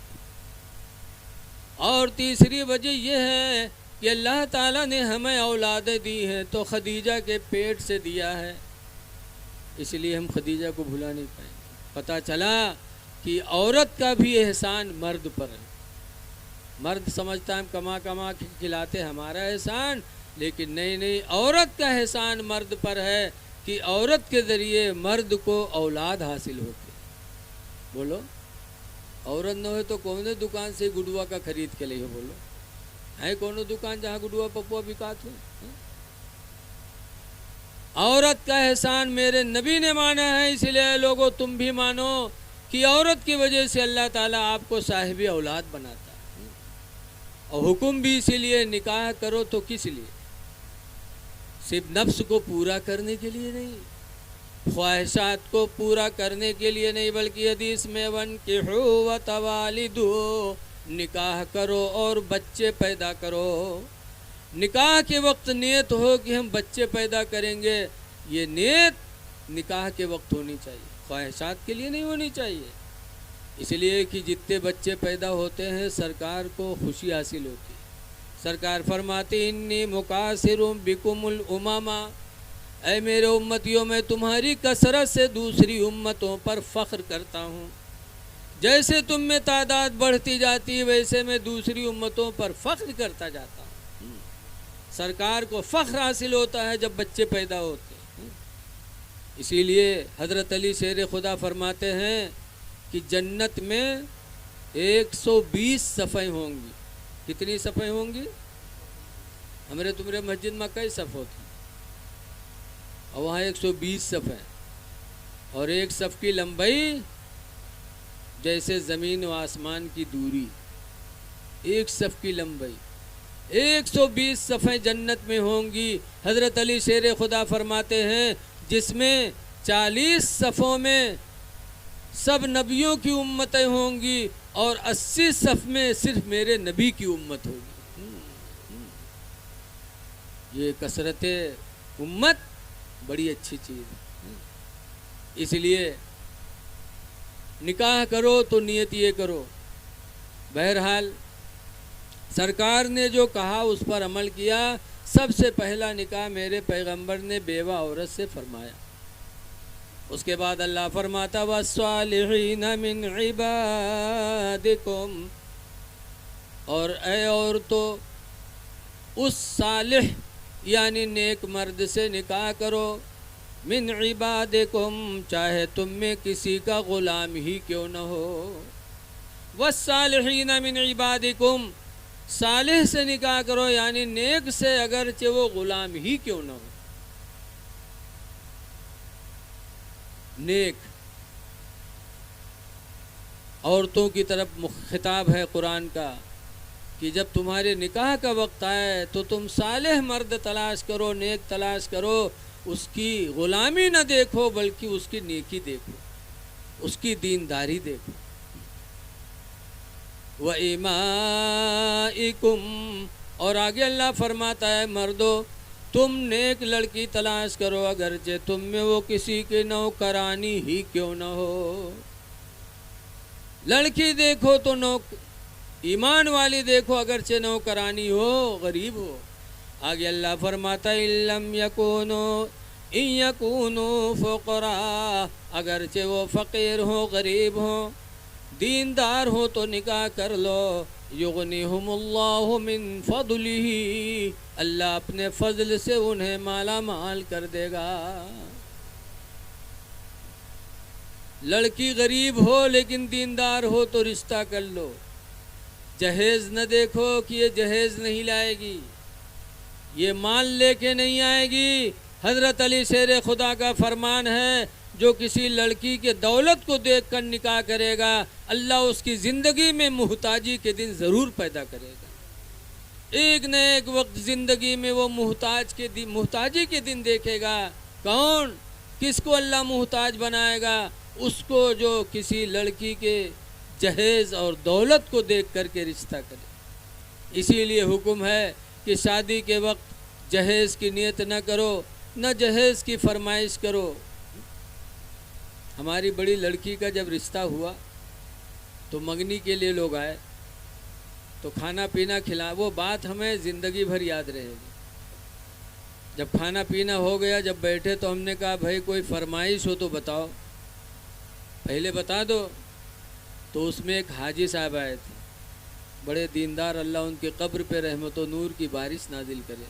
اور تیسری وجہ یہ ہے کہ اللہ تعالیٰ نے ہمیں اولادیں دی ہیں تو خدیجہ کے پیٹ سے دیا ہے، اس لیے ہم خدیجہ کو بھلا نہیں پائیں. پتہ چلا کہ عورت کا بھی احسان مرد پر ہے. مرد سمجھتا ہے ہم کما کما کے کھلاتے ہمارا احسان، لیکن نہیں، عورت کا احسان مرد پر ہے کہ عورت کے ذریعے مرد کو اولاد حاصل ہوتے. بولو عورت نہ ہو تو کون دکان سے گڈوا کا خرید کے لئے بولو ہے کون دکان جہاں گڈوا پپوا بکات ہو. عورت کا احسان میرے نبی نے مانا ہے، اس لیے لوگوں تم بھی مانو کہ عورت کی وجہ سے اللہ تعالیٰ آپ کو صاحب اولاد بناتا ہے. اور حکم بھی اسی لیے نکاح کرو تو کس لیے؟ صرف نفس کو پورا کرنے کے لیے نہیں، خواہشات کو پورا کرنے کے لیے نہیں، بلکہ حدیث میں وَانْكِحُوا وَتَوَالِدُوا، نکاح کرو اور بچے پیدا کرو. نکاح کے وقت نیت ہو کہ ہم بچے پیدا کریں گے، یہ نیت نکاح کے وقت ہونی چاہیے، خواہشات کے لیے نہیں ہونی چاہیے. اس لیے کہ جتنے بچے پیدا ہوتے ہیں سرکار کو خوشی حاصل ہوتی. سرکار فرماتے انی مکاثر بکم الامم، اے میرے امتیوں میں تمہاری کثرت سے دوسری امتوں پر فخر کرتا ہوں. جیسے تم میں تعداد بڑھتی جاتی ہے ویسے میں دوسری امتوں پر فخر کرتا جاتا ہوں. سرکار کو فخر حاصل ہوتا ہے جب بچے پیدا ہوتے ہیں. اسی لیے حضرت علی شیر خدا فرماتے ہیں کہ جنت میں 120 صفیں ہوں گی. کتنی صفیں ہوں گی؟ ہمارے تمہارے مسجد میں کئی صف ہوتی اور وہاں 120 صفیں، اور ایک صف کی لمبائی جیسے زمین و آسمان کی دوری. ایک صف کی لمبائی 120 صفیں جنت میں ہوں گی. حضرت علی شیر خدا فرماتے ہیں جس میں 40 صفوں میں سب نبیوں کی امتیں ہوں گی اور 80 صف میں صرف میرے نبی کی امت ہوگی. یہ کثرت امت بڑی اچھی چیز ہے. اس لیے نکاح کرو تو نیت یہ کرو. بہرحال سرکار نے جو کہا اس پر عمل کیا. سب سے پہلا نکاح میرے پیغمبر نے بیوہ عورت سے فرمایا. اس کے بعد اللہ فرماتا والصالحین من عبادکم، اور اے عورتو اس صالح یعنی نیک مرد سے نکاح کرو. من عبادکم، چاہے تم میں کسی کا غلام ہی کیوں نہ ہو. والصالحین من عبادکم، صالح سے نکاح کرو یعنی نیک سے اگرچہ وہ غلام ہی کیوں نہ ہو. نیک عورتوں کی طرف خطاب ہے قرآن کا کہ جب تمہارے نکاح کا وقت آئے تو تم صالح مرد تلاش کرو، نیک تلاش کرو. اس کی غلامی نہ دیکھو بلکہ اس کی نیکی دیکھو، اس کی دینداری دیکھو. وَإِمَائِكُمْ، اور آگے اللہ فرماتا ہے مردو تم نیک لڑکی تلاش کرو اگرچہ تم میں وہ کسی کی نوکرانی ہی کیوں نہ ہو. لڑکی دیکھو تو ایمان والی دیکھو اگرچہ نوکرانی ہو، غریب ہو. آگے اللہ فرماتا ہے إِن يَكُونُوا فُقَرَاءَ، اگرچہ وہ فقیر ہو، غریب ہو، دیندار ہو تو نکاح کر لو. یغنیہم اللہ من فضلہ، اللہ اپنے فضل سے انہیں مالا مال کر دے گا. لڑکی غریب ہو لیکن دیندار ہو تو رشتہ کر لو. جہیز نہ دیکھو کہ یہ جہیز نہیں لائے گی، یہ مال لے کے نہیں آئے گی. حضرت علی شیر خدا کا فرمان ہے جو کسی لڑکی کے دولت کو دیکھ کر نکاح کرے گا اللہ اس کی زندگی میں محتاجی کے دن ضرور پیدا کرے گا. ایک نہ ایک وقت زندگی میں وہ محتاجی کے دن دیکھے گا. کون؟ کس کو اللہ محتاج بنائے گا؟ اس کو جو کسی لڑکی کے جہیز اور دولت کو دیکھ کر کے رشتہ کرے. اسی لیے حکم ہے کہ شادی کے وقت جہیز کی نیت نہ کرو، نہ جہیز کی فرمائش کرو. ہماری بڑی لڑکی کا جب رشتہ ہوا تو منگنی کے لیے لوگ آئے تو کھانا پینا کھلا. وہ بات ہمیں زندگی بھر یاد رہے گی. جب کھانا پینا ہو گیا، جب بیٹھے تو ہم نے کہا بھائی کوئی فرمائش ہو تو بتاؤ، پہلے بتا دو. تو اس میں ایک حاجی صاحب آئے تھے، بڑے دیندار، اللہ ان کے قبر پہ رحمت و نور کی بارش نازل کرے.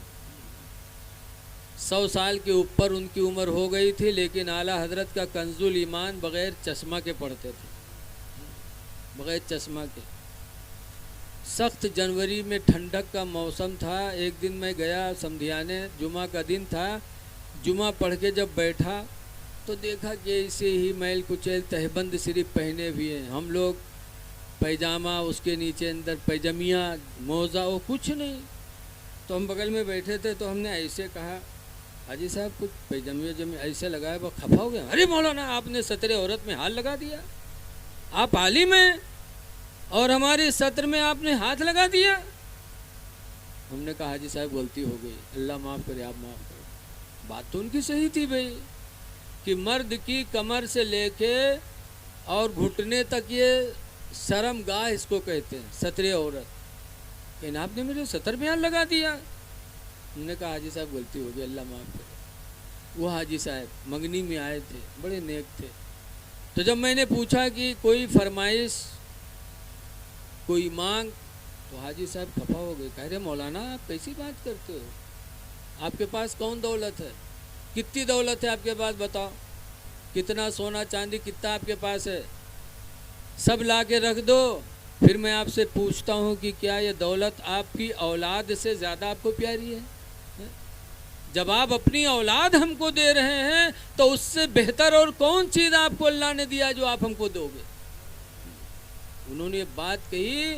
100 سال کے اوپر ان کی عمر ہو گئی تھی لیکن اعلیٰ حضرت کا کنز الایمان بغیر چشمہ کے پڑھتے تھے، بغیر چشمہ کے. سخت جنوری میں ٹھنڈک کا موسم تھا. ایک دن میں گیا سمدھیانے، جمعہ کا دن تھا. جمعہ پڑھ کے جب بیٹھا تو دیکھا کہ اسے ہی میل کچیل تہبند صرف پہنے ہوئے ہیں. ہم لوگ پیجامہ، اس کے نیچے اندر پیجامیہ، موزہ، وہ کچھ نہیں. تو ہم بغل میں بیٹھے تھے تو ہم نے ایسے کہا حاجی صاحب کچھ پیجامیہ ایسے لگایا. وہ خفا ہو گیا. ارے مولانا آپ نے سطر عورت میں ہاتھ لگا دیا، آپ عالم ہیں اور ہماری سطر میں آپ نے ہاتھ لگا دیا. ہم نے کہا حاجی صاحب غلطی ہو گئی، اللہ معاف کرے، آپ معاف کرے. بات تو ان کی صحیح تھی بھائی کہ مرد کی کمر سے لے کے اور گھٹنے تک یہ شرم گاہ اس کو کہتے ہیں، سطر عورت. لیکن آپ نے میرے سطر میں ہاتھ لگا دیا. ہم نے کہا حاجی صاحب غلطی ہو گئی، اللہ معاف کرے. وہ حاجی صاحب منگنی میں آئے تھے، بڑے نیک تھے. تو جب میں نے پوچھا کہ کوئی فرمائش، کوئی مانگ، تو حاجی صاحب خفا ہو گئے. کہہ رہے مولانا آپ کیسی بات کرتے ہو، آپ کے پاس کون دولت ہے؟ کتنی دولت ہے آپ کے پاس بتاؤ؟ کتنا سونا چاندی کتنا آپ کے پاس ہے؟ سب لا کے رکھ دو، پھر میں آپ سے پوچھتا ہوں کہ کیا یہ دولت آپ کی اولاد سے زیادہ آپ کو پیاری ہے؟ جب آپ اپنی اولاد ہم کو دے رہے ہیں تو اس سے بہتر اور کون چیز آپ کو اللہ نے دیا جو آپ ہم کو دو گے؟ انہوں نے یہ بات کہی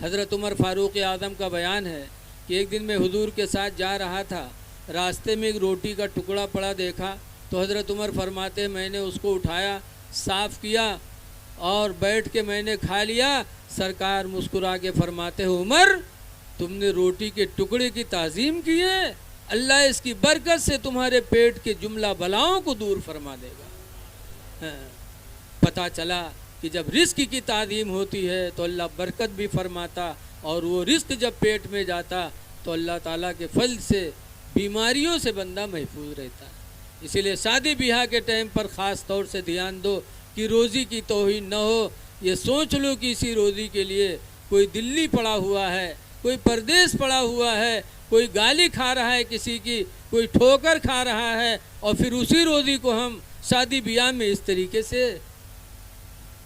حضرت عمر فاروق اعظم کا بیان ہے کہ ایک دن میں حضور کے ساتھ جا رہا تھا، راستے میں ایک روٹی کا ٹکڑا پڑا دیکھا تو حضرت عمر فرماتے میں نے اس کو اٹھایا، صاف کیا اور بیٹھ کے میں نے کھا لیا۔ سرکار مسکرا کے فرماتے ہیں عمر تم نے روٹی کے ٹکڑے کی تعظیم کی ہے، اللہ اس کی برکت سے تمہارے پیٹ کے جملہ بلاؤں کو دور فرما دے گا۔ پتہ چلا کہ جب رزق کی تعظیم ہوتی ہے تو اللہ برکت بھی فرماتا، اور وہ رزق جب پیٹ میں جاتا تو اللہ تعالیٰ کے فضل سے بیماریوں سے بندہ محفوظ رہتا ہے۔ اسی لیے شادی بیاہ کے ٹائم پر خاص طور سے دھیان دو کہ روزی کی توہین نہ ہو۔ یہ سوچ لو کہ اسی روزی کے لیے کوئی دلی پڑا ہوا ہے، کوئی پردیس پڑا ہوا ہے، کوئی گالی کھا رہا ہے کسی کی، کوئی ٹھوکر کھا رہا ہے، اور پھر اسی روزی کو ہم شادی بیاہ میں اس طریقے سے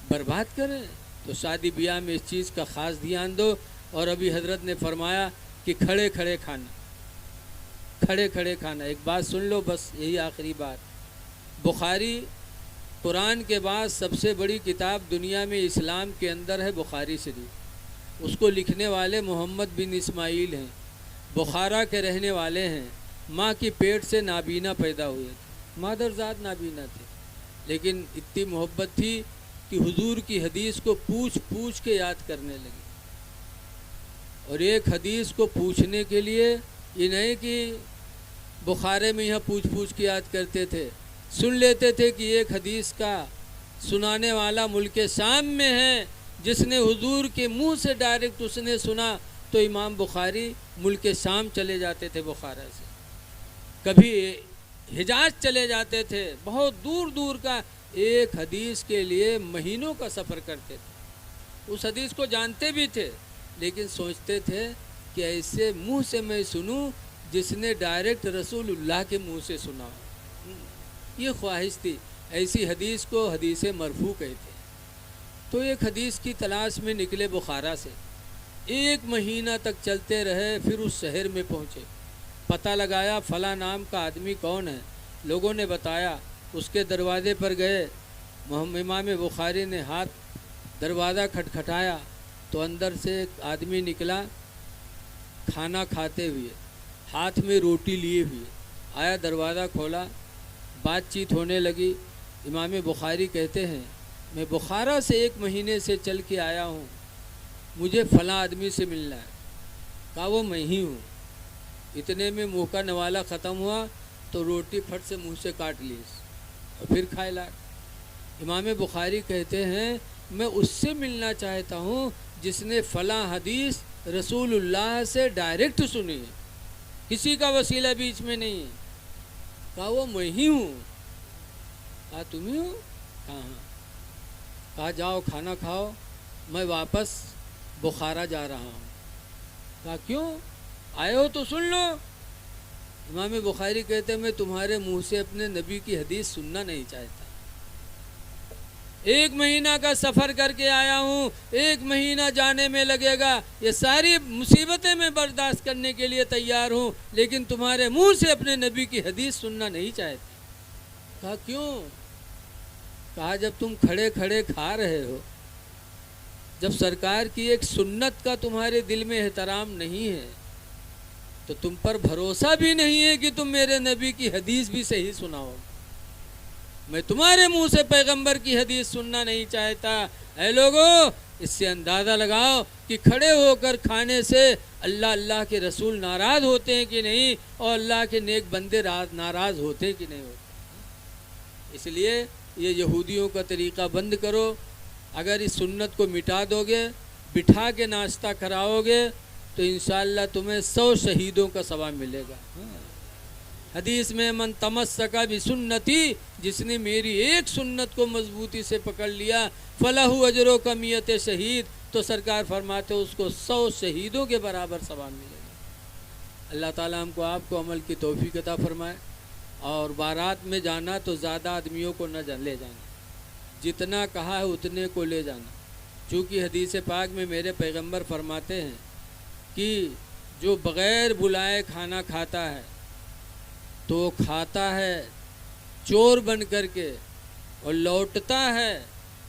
برباد کریں۔ تو شادی بیاہ میں اس چیز کا خاص دھیان دو۔ اور ابھی حضرت نے فرمایا کہ کھڑے کھڑے کھانا، کھڑے کھڑے کھانا۔ ایک بات سن لو، بس یہی آخری بات۔ بخاری قرآن کے بعد سب سے بڑی کتاب دنیا میں اسلام کے اندر ہے بخاری شریف۔ اس کو لکھنے والے محمد بن اسماعیل ہیں، بخارا کے رہنے والے ہیں۔ ماں کی پیٹ سے نابینا پیدا ہوئے تھے، مادرزاد نابینا تھے، لیکن اتنی محبت تھی کہ حضور کی حدیث کو پوچھ پوچھ کے یاد کرنے لگے۔ اور ایک حدیث کو پوچھنے کے لیے یہ نہیں کہ بخارے میں یہاں پوچھ پوچھ کے یاد کرتے تھے، سن لیتے تھے کہ ایک حدیث کا سنانے والا ملک شام میں ہے، جس نے حضور کے منہ سے ڈائریکٹ اس نے سنا، تو امام بخاری ملک شام چلے جاتے تھے بخارا سے، کبھی حجاز چلے جاتے تھے، بہت دور دور کا ایک حدیث کے لیے مہینوں کا سفر کرتے تھے۔ اس حدیث کو جانتے بھی تھے، لیکن سوچتے تھے کہ ایسے منہ سے میں سنوں جس نے ڈائریکٹ رسول اللہ کے منہ سے سنا ہو۔ یہ خواہش تھی، ایسی حدیث کو حدیث مرفوع کہتے ہیں۔ تو ایک حدیث کی تلاش میں نکلے بخارا سے، 1 مہینہ تک چلتے رہے، پھر اس شہر میں پہنچے، پتہ لگایا فلاں نام کا آدمی کون ہے، لوگوں نے بتایا، اس کے دروازے پر گئے، امام بخاری نے ہاتھ دروازہ کھٹکھٹایا تو اندر سے ایک آدمی نکلا، کھانا کھاتے ہوئے، ہاتھ میں روٹی لیے ہوئے آیا، دروازہ کھولا، بات چیت ہونے لگی۔ امام بخاری کہتے ہیں میں بخارا سے 1 مہینے سے چل کے آیا ہوں، مجھے فلاں آدمی سے ملنا ہے۔ کہا وہ میں ہی ہوں۔ اتنے میں منہ کا نوالا ختم ہوا تو روٹی پھٹ سے منہ سے کاٹ لی اور پھر کھائے لا۔ امام بخاری کہتے ہیں میں اس سے ملنا چاہتا ہوں جس نے فلاں حدیث رسول اللہ سے ڈائریکٹ سنی ہے، کسی کا وسیلہ بیچ میں نہیں ہے۔ کہا وہ میں ہی ہوں۔ کہا تم ہی ہو؟ کہا ہاں۔ کہا جاؤ کھانا کھاؤ، میں واپس بخارا جا رہا ہوں۔ کہا کیوں؟ آئے ہو تو سن لو۔ امام بخاری کہتے ہیں میں تمہارے منہ سے اپنے نبی کی حدیث سننا نہیں چاہتا، 1 مہینہ کا سفر کر کے آیا ہوں، 1 مہینہ جانے میں لگے گا، یہ ساری مصیبتیں میں برداشت کرنے کے لیے تیار ہوں، لیکن تمہارے منہ سے اپنے نبی کی حدیث سننا نہیں چاہتا۔ کہا کیوں؟ کہا جب تم کھڑے کھڑے کھا رہے ہو، جب سرکار کی ایک سنت کا تمہارے دل میں احترام نہیں ہے تو تم پر بھروسہ بھی نہیں ہے کہ تم میرے نبی کی حدیث بھی صحیح سناؤ۔ میں تمہارے منہ سے پیغمبر کی حدیث سننا نہیں چاہتا۔ اے لوگو، اس سے اندازہ لگاؤ کہ کھڑے ہو کر کھانے سے اللہ کے رسول ناراض ہوتے ہیں کہ نہیں، اور اللہ کے نیک بندے ناراض ہوتے ہیں کہ نہیں ہوتے۔ اس لیے یہ یہودیوں کا طریقہ بند کرو۔ اگر اس سنت کو مٹا دو گے، بٹھا کے ناشتہ کراؤ گے، تو انشاءاللہ تمہیں 100 شہیدوں کا ثواب ملے گا۔ حدیث میں من تمسک بسنتی، جس نے میری ایک سنت کو مضبوطی سے پکڑ لیا، فلہ اجر کمیت شہید، تو سرکار فرماتے اس کو 100 شہیدوں کے برابر ثواب ملے گا۔ اللہ تعالیٰ ہم کو آپ کو عمل کی توفیق عطا فرمائے۔ اور بارات میں جانا تو زیادہ آدمیوں کو نہ لے جانا، جتنا کہا ہے اتنے کو لے جانا، چونکہ حدیث پاک میں میرے پیغمبر فرماتے ہیں کہ جو بغیر بلائے کھانا کھاتا ہے تو کھاتا ہے چور بن کر کے، اور لوٹتا ہے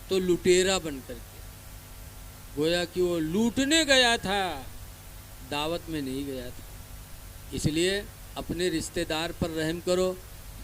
تو لٹیرا بن کر کے۔ گویا کہ وہ لوٹنے گیا تھا، دعوت میں نہیں گیا تھا۔ اس لیے اپنے رشتہ دار پر رحم کرو۔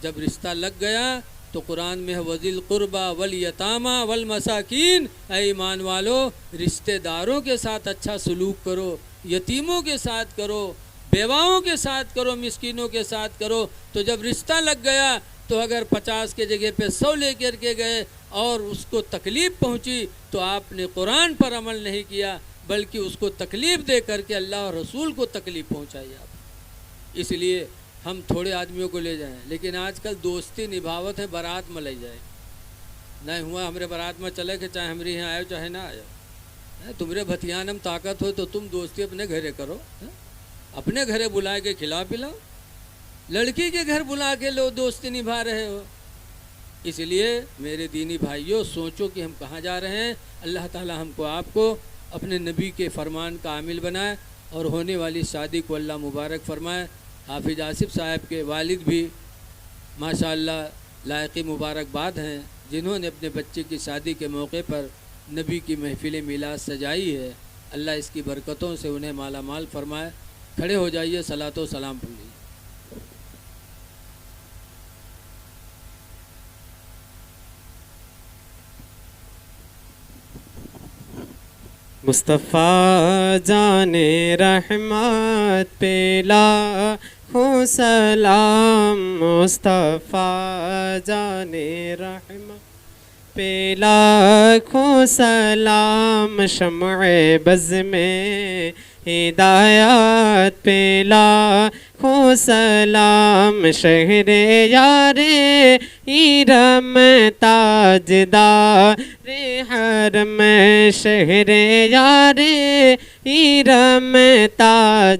جب رشتہ لگ گیا تو قرآن میں وذی القربی والیتامی والمساکین، اے ایمان والو رشتہ داروں کے ساتھ اچھا سلوک کرو، یتیموں کے ساتھ کرو، بیواؤں کے ساتھ کرو، مسکینوں کے ساتھ کرو۔ تو جب رشتہ لگ گیا تو اگر 50 کے جگہ پہ 100 لے کر کے گئے اور اس کو تکلیف پہنچی تو آپ نے قرآن پر عمل نہیں کیا، بلکہ اس کو تکلیف دے کر کے اللہ اور رسول کو تکلیف پہنچائی آپ۔ اس لیے ہم تھوڑے آدمیوں کو لے جائیں، لیکن آج کل دوستی نبھاوت ہے، برات میں لے جائے نہیں ہوا ہمارے برات میں چلے کہ چاہے ہمارے یہاں آئے چاہے نہ آئے، تمہارے بھتیان ہم طاقت ہو تو تم دوستی اپنے گھرے کرو، اپنے گھرے بلا کے کھلا پلاؤ، لڑکی کے گھر بلا کے لو دوستی نبھا رہے ہو۔ اس لیے میرے دینی بھائیوں سوچو کہ ہم کہاں جا رہے ہیں۔ اللہ تعالی ہم کو آپ کو اپنے نبی کے فرمان کا عامل بنائے اور ہونے والی شادی کو اللہ مبارک فرمائے۔ حافظ آصف صاحب کے والد بھی ماشاءاللہ لائق مبارکباد ہیں، جنہوں نے اپنے بچے کی شادی کے موقع پر نبی کی محفل میلاد سجائی ہے۔ اللہ اس کی برکتوں سے انہیں مالا مال فرمائے۔ کھڑے ہو جائیے، صلاۃ و سلام پڑھیے۔ مصطفیٰ جان رحمت پہ لاکھوں سلام، مصطفیٰ جان رحمت پہ لاکھوں سلام، شمع بز میں ہدایت پہ لاکھوں سلام، شہر یار ارم تاجدار حرم، شہر یار ارم تاج